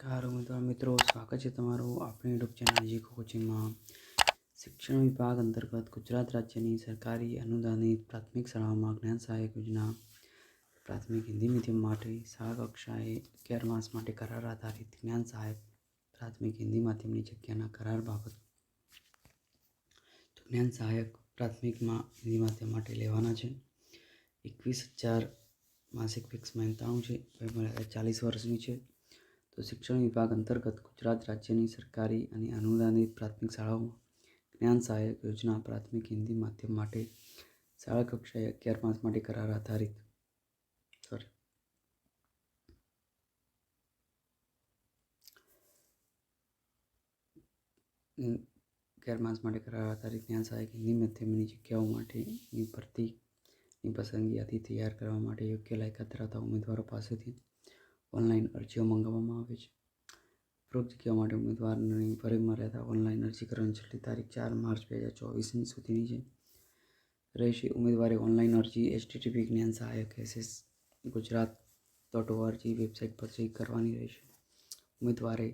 નમસ્કાર મિત્રો, સ્વાગત છે તમારું આપણી યુટ્યુબ ચેનલ જીકો કોચિંગમાં। શિક્ષણ વિભાગ અંતર્ગત ગુજરાત રાજ્યની સરકારી અનુદાનિત પ્રાથમિક શાળાઓમાં જ્ઞાન સહાયક યોજના પ્રાથમિક હિન્દી મીડિયમ માટે શાળા કક્ષાએ 11 માસ માટે કરાર આધારિત જ્ઞાન સહાયક પ્રાથમિક હિન્દી માધ્યમની જગ્યાના કરાર બાબત જ્ઞાન સહાયક પ્રાથમિકમાં હિન્દી માધ્યમ માટે લેવાના છે। 21,000 માસિક ફિક્સમાં 93 છે, વયમર્યાદા 40 વર્ષની છે। તો શિક્ષણ વિભાગ અંતર્ગત ગુજરાત રાજ્યની સરકારી અને અનુદાનિત પ્રાથમિક શાળાઓમાં જ્ઞાન સહાયક યોજના પ્રાથમિક હિન્દી માધ્યમ માટે શાળા કક્ષાએ 11 માસ માટે કરાર આધારિત 11 માસ માટે કરાર આધારિત જ્ઞાન સહાયક હિન્દી માધ્યમની જગ્યાઓ માટેની ભરતીની પસંદગી યાદી તૈયાર કરવા માટે યોગ્ય લાયકાત ધરાવતા ઉમેદવારો પાસેથી ઓનલાઈન અરજીઓ મંગાવવામાં આવે છે। ઉપરોક્ત જગ્યાઓ માટે ઉમેદવારની વયમર્યાદા ઓનલાઈન અરજી કરવાની છેલ્લી તારીખ 4 માર્ચ 2024 સુધીની રહેશે। ઉમેદવારે ઓનલાઈન અરજી http://gnansahayak.ss.gujarat.org વેબસાઇટ પર જઈ કરવાની રહેશે। ઉમેદવારે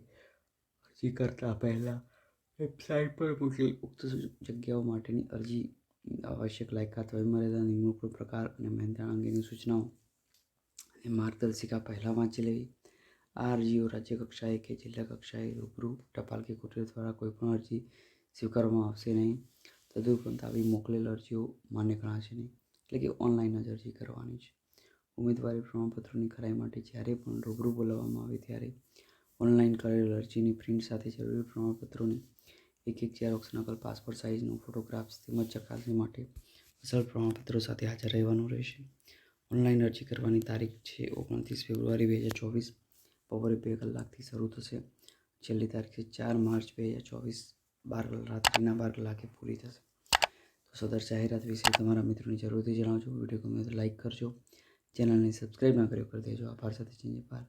અરજી કરતા પહેલા વેબસાઇટ પર મૂકેલ ઉક્ત જગ્યાઓ માટેની અરજી, આવશ્યક લાયકાત, વયમર્યાદા, નિમણૂકનો પ્રકાર અને મહેનતાણા અંગેની સૂચનાઓ અને માર્ગદર્શિકા પહેલાં વાંચી લેવી। આ અરજીઓ રાજ્ય કક્ષાએ કે જિલ્લા કક્ષાએ રૂબરૂ, ટપાલ કે કુરિયર દ્વારા કોઈપણ અરજી સ્વીકારવામાં આવશે નહીં। તદુપરાંત આવી મોકલેલ અરજીઓ માન્ય ગણાશે નહીં, એટલે કે ઓનલાઈન જ અરજી કરવાની છે। ઉમેદવારી પ્રમાણપત્રોની ખરાઈ માટે જ્યારે પણ રૂબરૂ બોલાવવામાં આવે ત્યારે ઓનલાઈન કરેલ અરજીની પ્રિન્ટ સાથે જરૂરી પ્રમાણપત્રોની એક ઝેરોક્ષ નકલ, પાસપોર્ટ સાઇઝનો ફોટોગ્રાફ્સ તેમજ ચકાસણી માટે અસલ પ્રમાણપત્રો સાથે હાજર રહેવાનું રહેશે। ઓનલાઈન અરજી કરવાની તારીખ છે 29 ફેબ્રુઆરી 2024 બપોરે 2 કલાકથી શરૂ થશે। છેલ્લી તારીખ છે 4 માર્ચ 2024 રાત્રિના 12 કલાકે પૂરી થશે। તો સદર જાહેરાત વિશે તમારા મિત્રોની જરૂરથી જણાવજો। વિડીયો ગમે તો લાઈક કરજો, ચેનલને સબસ્ક્રાઈબ ના કર્યો કરી દેજો। આભાર સાથે જય ભારત।